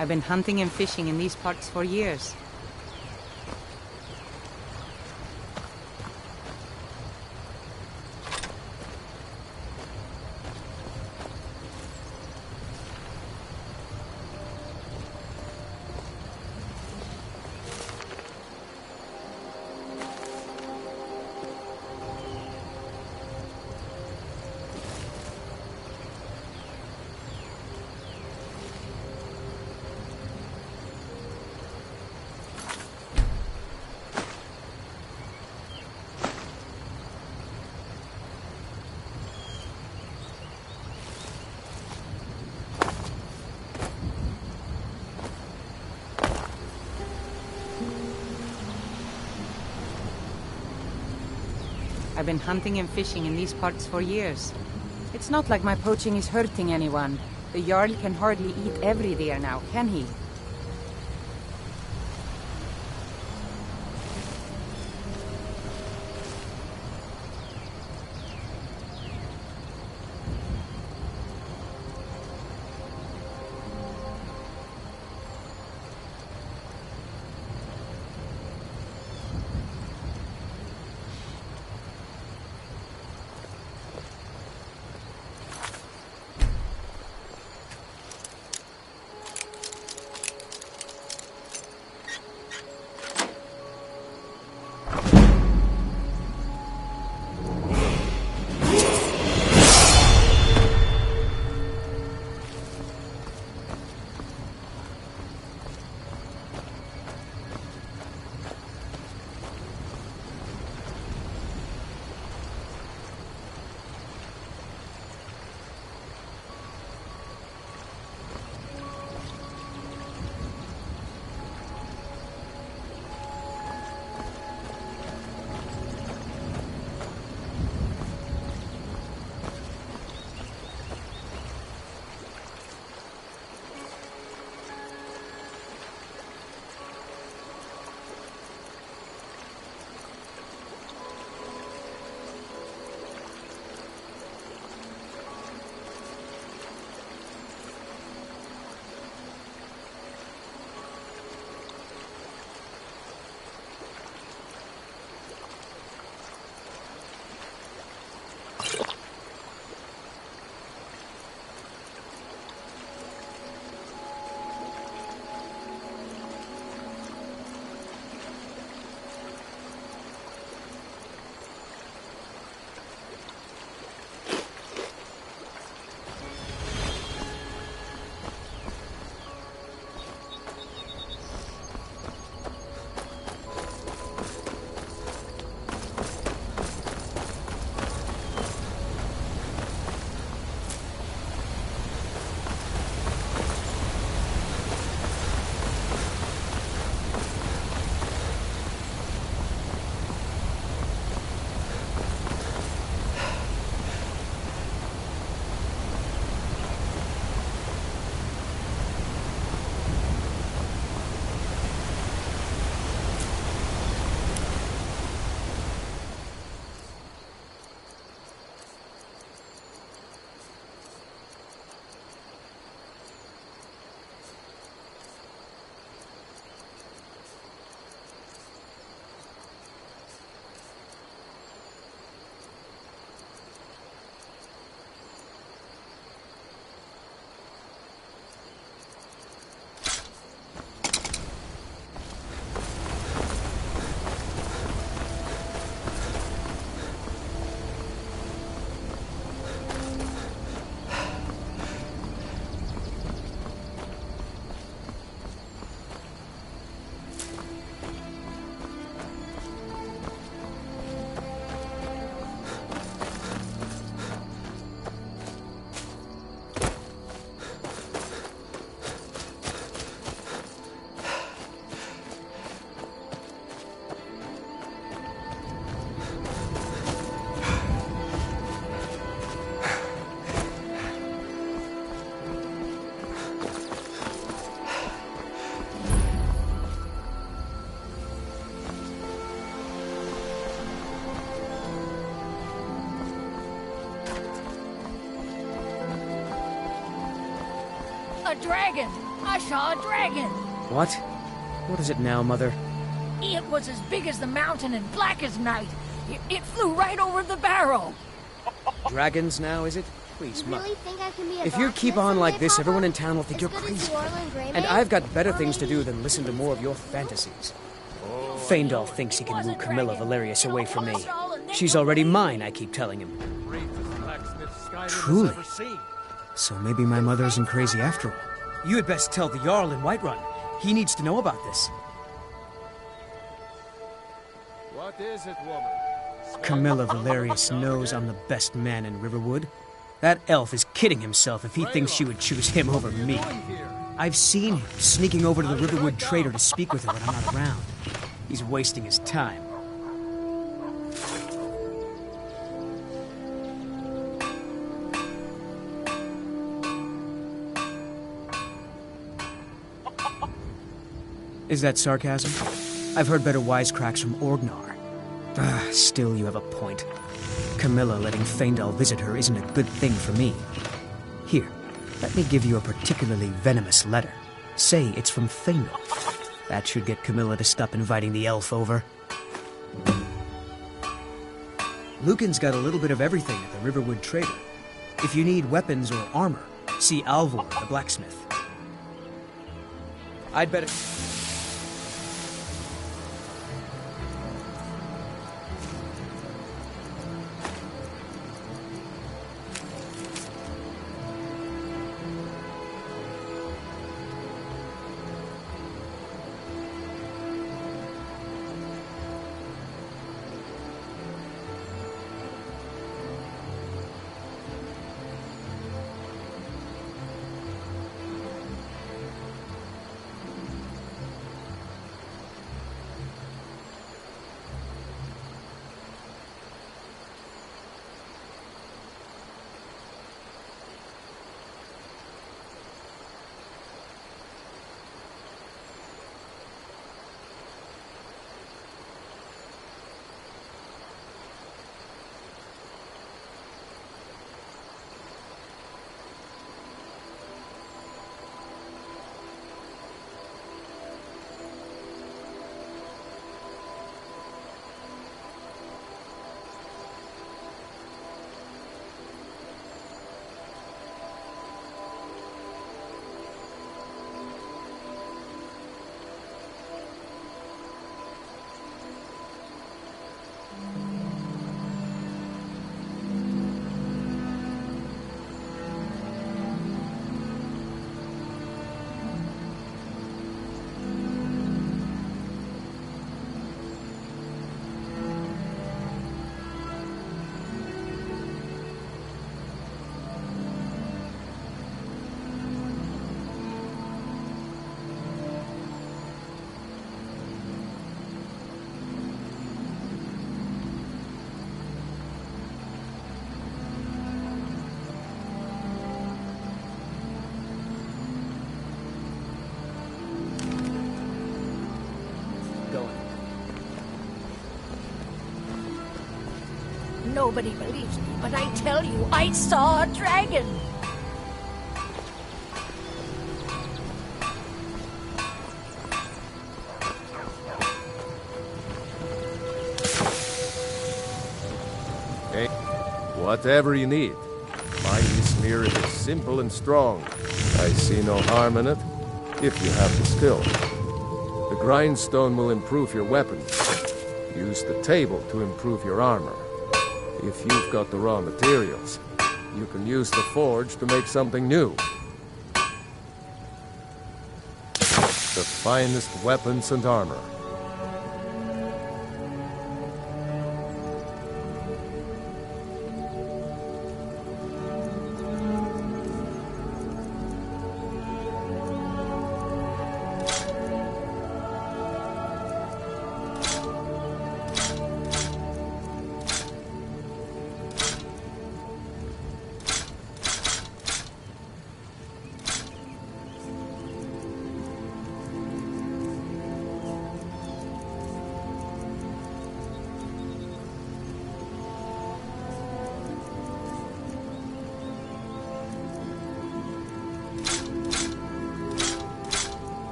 I've been hunting and fishing in these parts for years. I've been hunting and fishing in these parts for years. It's not like my poaching is hurting anyone. The Jarl can hardly eat every deer now, can he? A dragon! I saw a dragon. What? What is it now, Mother? It was as big as the mountain and black as night. It flew right over the barrel. Dragons now, is it? Please, You Mother. really think I can be a If you blacksmith keep on like someday, this, Papa? everyone in town will think As you're good as crazy. you are when Gray And made? I've got better Or things to maybe do than listen to more of your fantasies. Faendal thinks he can woo Camilla Valerius away from me. She's already mine, I keep telling him. Truly? So maybe my mother isn't crazy after all. You had best tell the Jarl in Whiterun. He needs to know about this. What is it, woman? Camilla Valerius knows I'm the best man in Riverwood. That elf is kidding himself if he thinks she would choose him over me. I've seen him sneaking over to the Riverwood trader to speak with her when I'm not around. He's wasting his time. Is that sarcasm? I've heard better wisecracks from Orgnar. Still, you have a point. Camilla letting Faendal visit her isn't a good thing for me. Here, let me give you a particularly venomous letter. Say it's from Faendal. That should get Camilla to stop inviting the elf over. Lucan's got a little bit of everything at the Riverwood Trader. If you need weapons or armor, see Alvor, the blacksmith. I'd better... Nobody believes me, but I tell you, I saw a dragon. Hey, whatever you need. My Ysmir is simple and strong. I see no harm in it, if you have the skill. The grindstone will improve your weapons. Use the table to improve your armor. If you've got the raw materials, you can use the forge to make something new. The finest weapons and armor.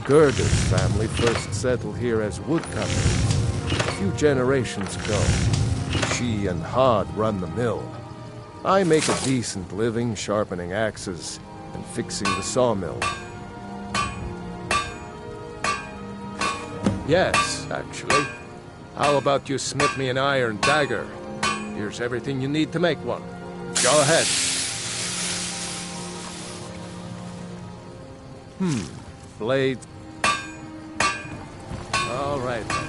Gerda's family first settled here as woodcutters a few generations ago. She and Hod run the mill. I make a decent living sharpening axes and fixing the sawmill. Yes, actually. How about you smith me an iron dagger? Here's everything you need to make one. Go ahead. Blade. All right then.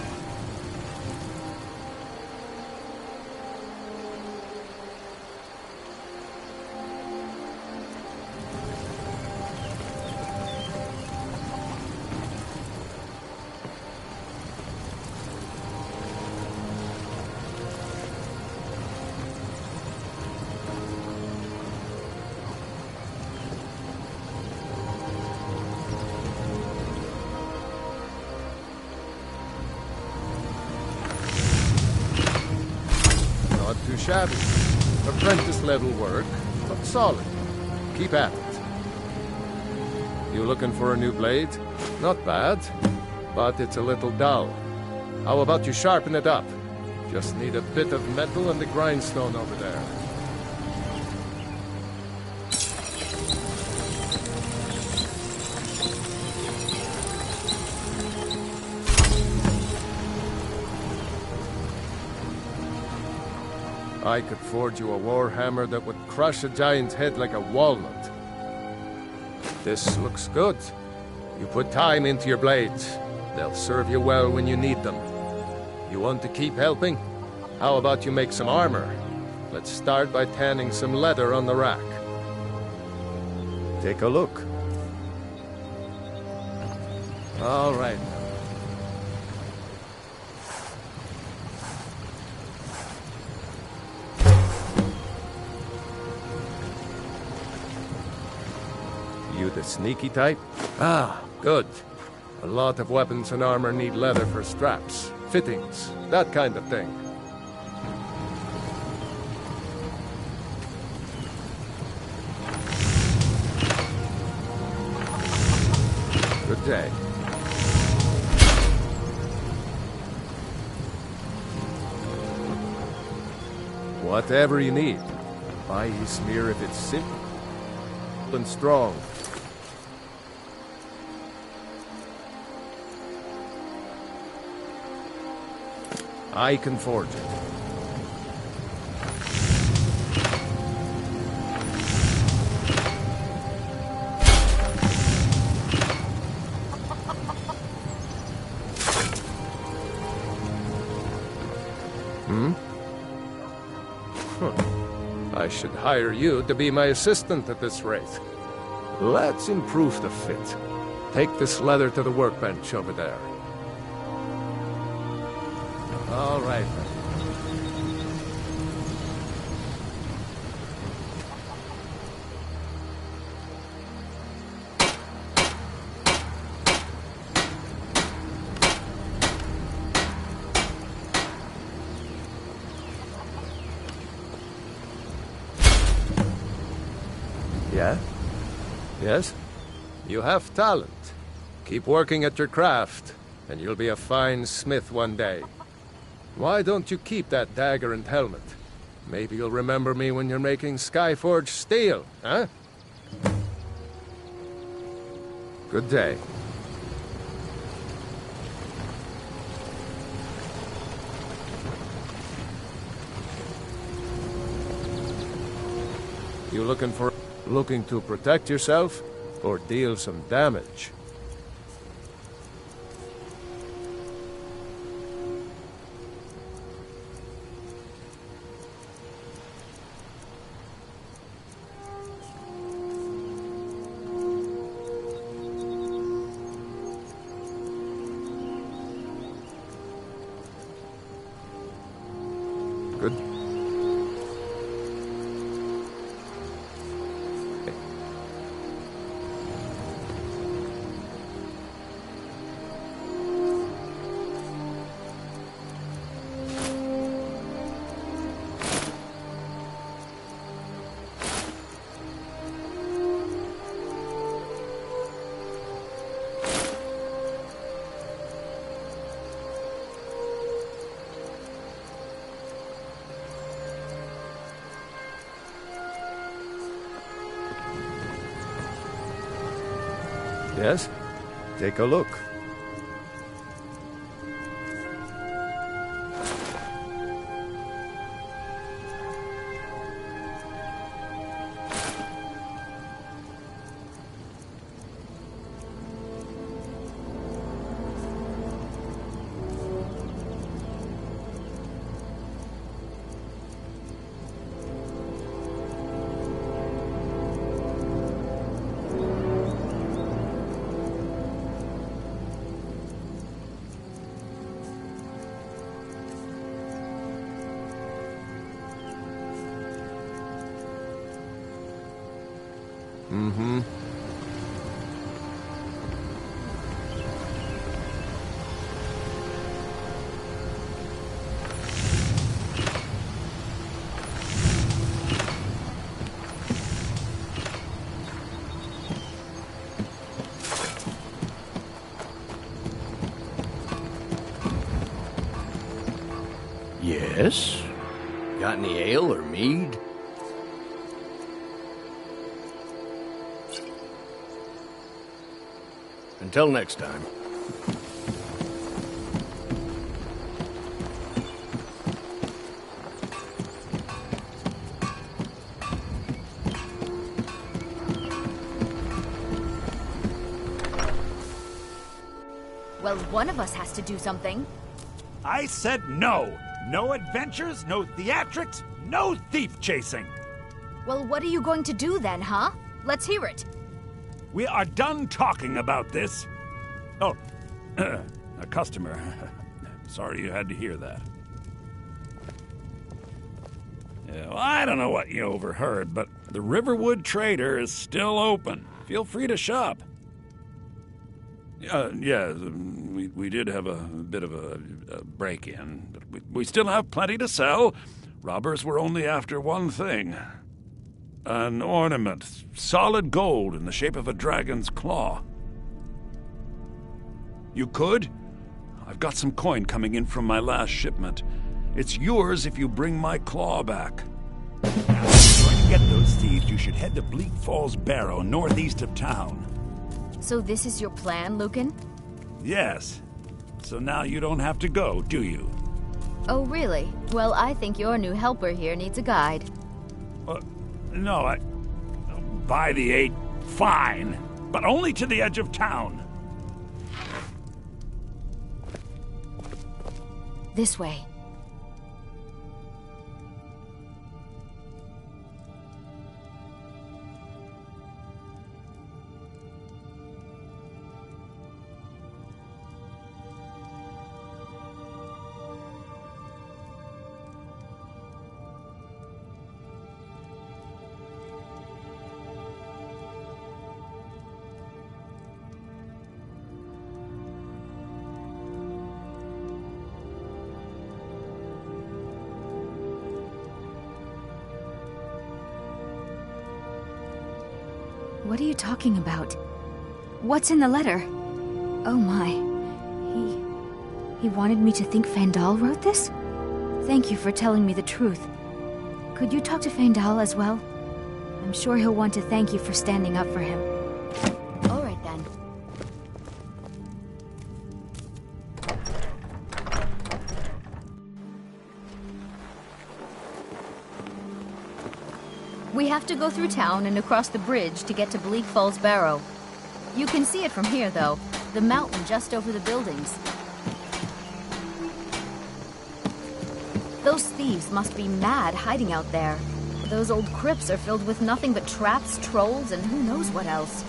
Not too shabby. Apprentice-level work, but solid. Keep at it. You looking for a new blade? Not bad, but it's a little dull. How about you sharpen it up? Just need a bit of metal and the grindstone over there. I could forge you a warhammer that would crush a giant's head like a walnut. This looks good. You put time into your blades. They'll serve you well when you need them. You want to keep helping? How about you make some armor? Let's start by tanning some leather on the rack. Take a look. All right. You the sneaky type? Ah, good. A lot of weapons and armor need leather for straps, fittings, that kind of thing. Good day. Whatever you need. Buy Ysmir if it's simple and strong. I can forge it. I should hire you to be my assistant at this rate. Let's improve the fit. Take this leather to the workbench over there. All right, then. Yeah? Yes? You have talent. Keep working at your craft, and you'll be a fine smith one day. Why don't you keep that dagger and helmet? Maybe you'll remember me when you're making Skyforge steel, huh? Good day. You looking to protect yourself or deal some damage? Good. Yes? Take a look. Mm-hmm. Yes? Got any ale or mead? Until next time. Well, one of us has to do something. I said no. No adventures, no theatrics, no thief chasing. Well, what are you going to do then, huh? Let's hear it. We are done talking about this. Oh, a customer. Sorry you had to hear that. Yeah, well, I don't know what you overheard, but the Riverwood Trader is still open. Feel free to shop. Yeah, we did have a bit of a break-in, but we still have plenty to sell. Robbers were only after one thing. An ornament, solid gold in the shape of a dragon's claw. You could? I've got some coin coming in from my last shipment. It's yours if you bring my claw back. Now, if you're going to get those thieves, you should head to Bleak Falls Barrow, northeast of town. So this is your plan, Lucan? Yes. So now you don't have to go, do you? Oh, really? Well, I think your new helper here needs a guide. No, by the 8, fine. But only to the edge of town. This way. What are you talking about? What's in the letter? Oh my. He wanted me to think Fandal wrote this? Thank you for telling me the truth. Could you talk to Fandal as well? I'm sure he'll want to thank you for standing up for him. All right then. We have to go through town and across the bridge to get to Bleak Falls Barrow. You can see it from here, though. The mountain just over the buildings. Those thieves must be mad hiding out there. Those old crypts are filled with nothing but traps, trolls, and who knows what else.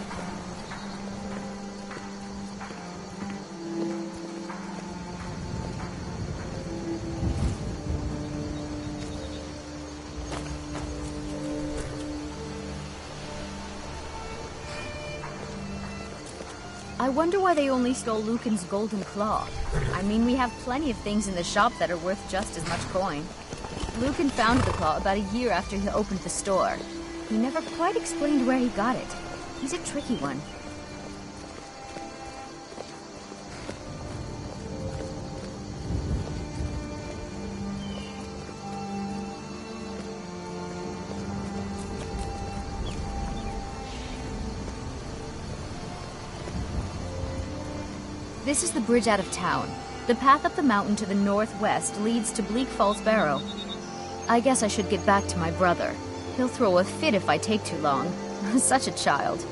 I wonder why they only stole Lucan's golden claw. I mean, we have plenty of things in the shop that are worth just as much coin. Lucan found the claw about a year after he opened the store. He never quite explained where he got it. He's a tricky one. This is the bridge out of town. The path up the mountain to the northwest leads to Bleak Falls Barrow. I guess I should get back to my brother. He'll throw a fit if I take too long. Such a child.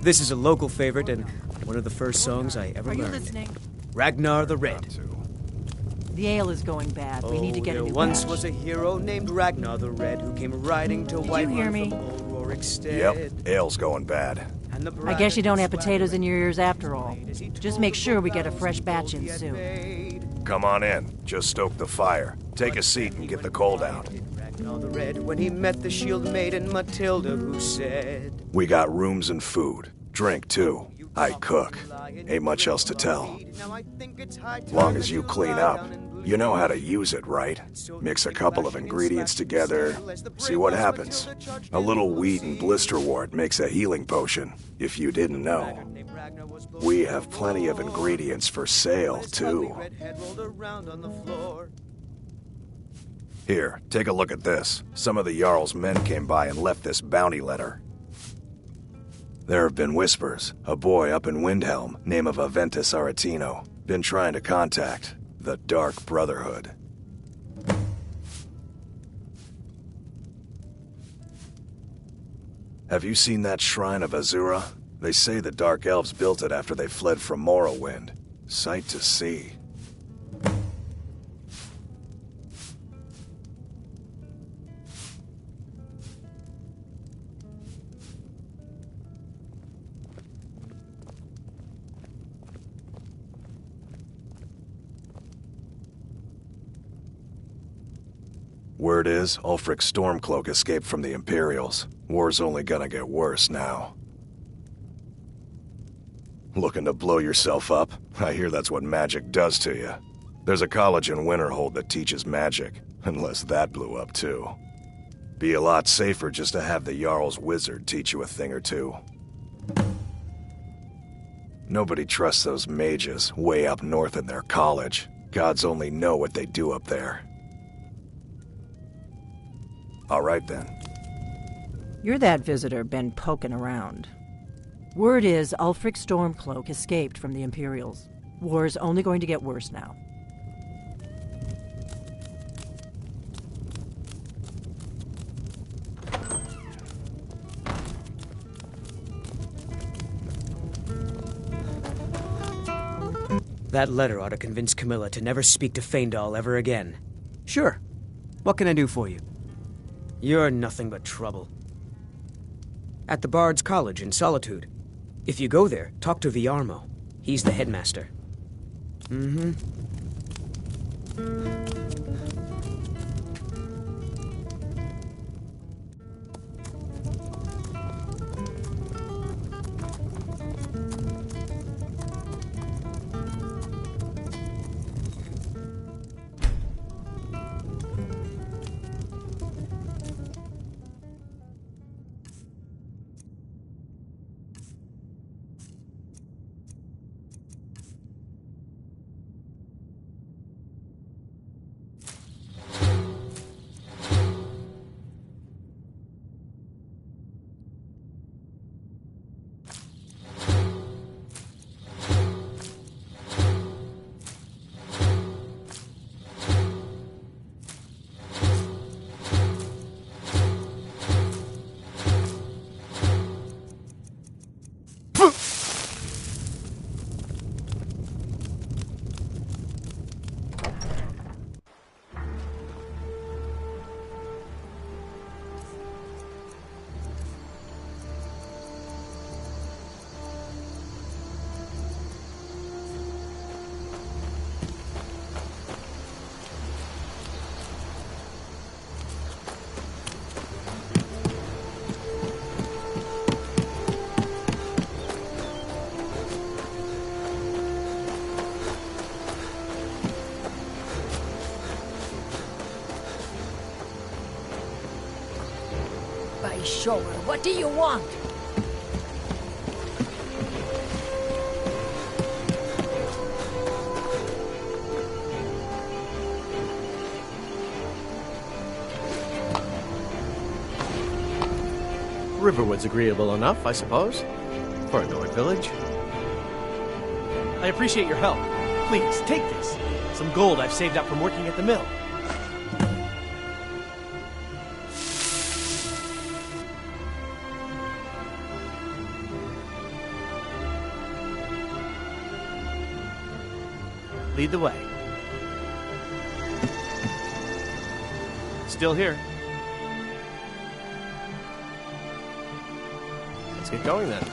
This is a local favorite and one of the first songs I ever Are you learned. listening? Ragnar the Red. The ale is going bad. We need to get a there new once batch. was a hero named Ragnar the Red who came riding to Did White you hear Run me? from old Rorikstead. Yep, ale's going bad. And the I guess you don't have bride potatoes in your ears after swaggered all. as he Just told make sure we the get a fresh thousand batch gold in he had soon. made. Come on in. Just stoke the fire. Take a seat and get the cold out. Ragnar the Red when he met the shield maiden Matilda who said, We got rooms and food. Drink, too. I cook. Ain't much else to tell. Long as you clean up. You know how to use it, right? Mix a couple of ingredients together. See what happens. A little wheat and blisterwort makes a healing potion, if you didn't know. We have plenty of ingredients for sale, too. Here, take a look at this. Some of the Jarl's men came by and left this bounty letter. There have been whispers. A boy up in Windhelm, name of Aventus Aretino, been trying to contact the Dark Brotherhood. Have you seen that shrine of Azura? They say the Dark Elves built it after they fled from Morrowind. Sight to see. Word is, Ulfric Stormcloak escaped from the Imperials. War's only gonna get worse now. Looking to blow yourself up? I hear that's what magic does to you. There's a college in Winterhold that teaches magic, unless that blew up too. Be a lot safer just to have the Jarl's wizard teach you a thing or two. Nobody trusts those mages way up north in their college. Gods only know what they do up there. All right, then. You're that visitor been poking around. Word is Ulfric Stormcloak escaped from the Imperials. War's only going to get worse now. That letter ought to convince Camilla to never speak to Faendal ever again. Sure. What can I do for you? You're nothing but trouble. At the Bard's College in Solitude. If you go there, talk to Viarmo. He's the headmaster. Mm-hmm. By shoulder, what do you want? Riverwood's agreeable enough, I suppose, for a Nord village. I appreciate your help. Please, take this. Some gold I've saved up from working at the mill. Lead the way. Still here. Let's get going then.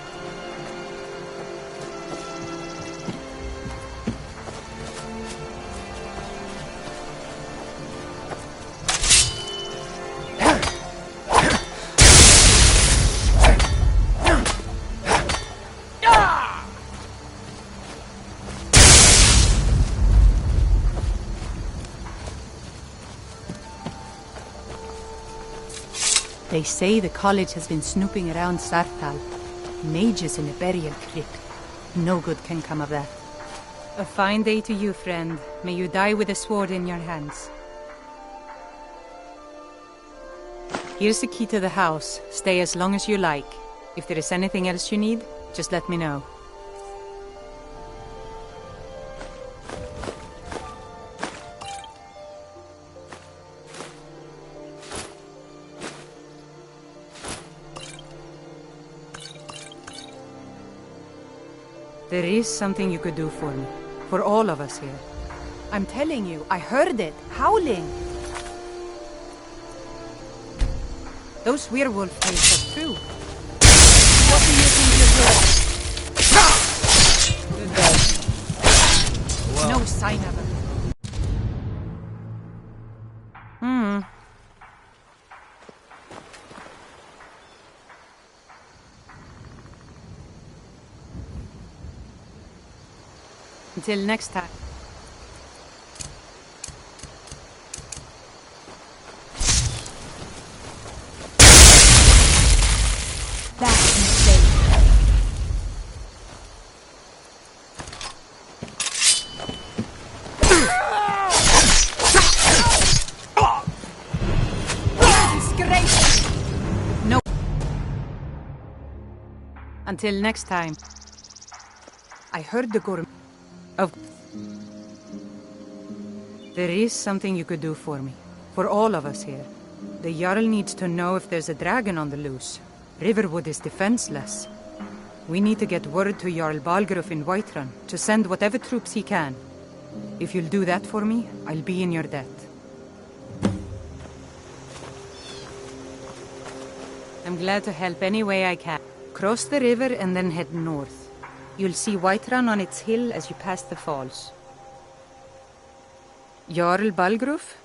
They say the college has been snooping around Sartal. Mages in a burial crypt. No good can come of that. A fine day to you, friend. May you die with a sword in your hands. Here's the key to the house. Stay as long as you like. If there is anything else you need, just let me know. There is something you could do for me. For all of us here. I'm telling you, I heard it. Howling. Those werewolf tales are true. What do you think you're doing? You're dead. Well. No sign of it. Until next time. That's a mistake. Disgrace! No. Until next time. I heard the gourmet. Of... There is something you could do for me. For all of us here. The Jarl needs to know if there's a dragon on the loose. Riverwood is defenseless. We need to get word to Jarl Balgruuf in Whiterun to send whatever troops he can. If you'll do that for me, I'll be in your debt. I'm glad to help any way I can. Cross the river and then head north. You'll see Whiterun on its hill as you pass the falls. Jarl Balgruuf?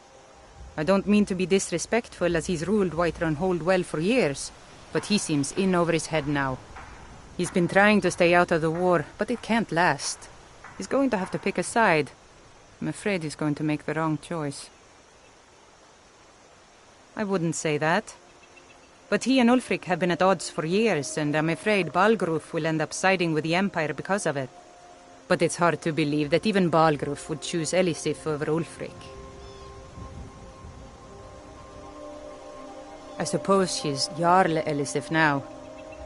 I don't mean to be disrespectful, as he's ruled Whiterun Hold well for years, but he seems in over his head now. He's been trying to stay out of the war, but it can't last. He's going to have to pick a side. I'm afraid he's going to make the wrong choice. I wouldn't say that. But he and Ulfric have been at odds for years, and I'm afraid Balgruuf will end up siding with the Empire because of it. But it's hard to believe that even Balgruuf would choose Elisif over Ulfric. I suppose she's Jarl Elisif now.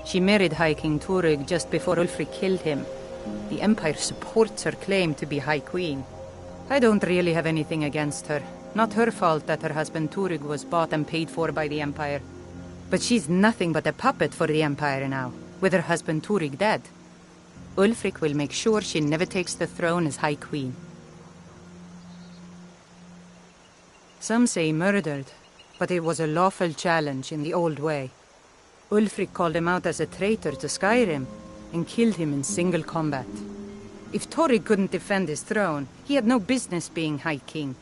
She married High King Turug just before Ulfric killed him. The Empire supports her claim to be High Queen. I don't really have anything against her. Not her fault that her husband Turug was bought and paid for by the Empire. But she's nothing but a puppet for the Empire now, with her husband Turug dead. Ulfric will make sure she never takes the throne as High Queen. Some say murdered, but it was a lawful challenge in the old way. Ulfric called him out as a traitor to Skyrim, and killed him in single combat. If Turug couldn't defend his throne, he had no business being High King.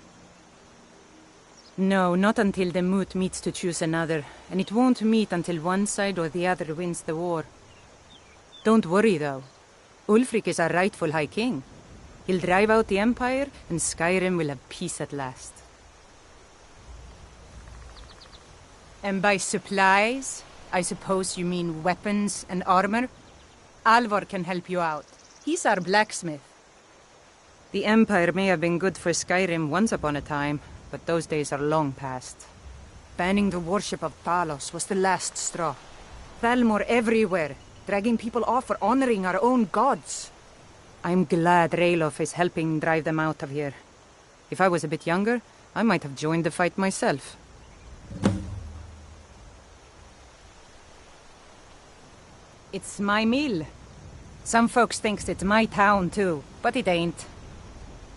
No, not until the Moot meets to choose another, and it won't meet until one side or the other wins the war. Don't worry, though. Ulfric is our rightful High King. He'll drive out the Empire, and Skyrim will have peace at last. And by supplies, I suppose you mean weapons and armor? Alvor can help you out. He's our blacksmith. The Empire may have been good for Skyrim once upon a time, but those days are long past. Banning the worship of Talos was the last straw. Thalmor everywhere, dragging people off for honoring our own gods. I'm glad Ralof is helping drive them out of here. If I was a bit younger, I might have joined the fight myself. It's my mill. Some folks thinks it's my town too, but it ain't.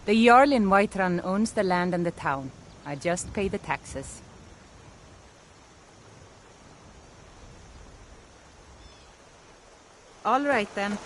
The Jarl in Whiterun owns the land and the town. I just pay the taxes. All right then.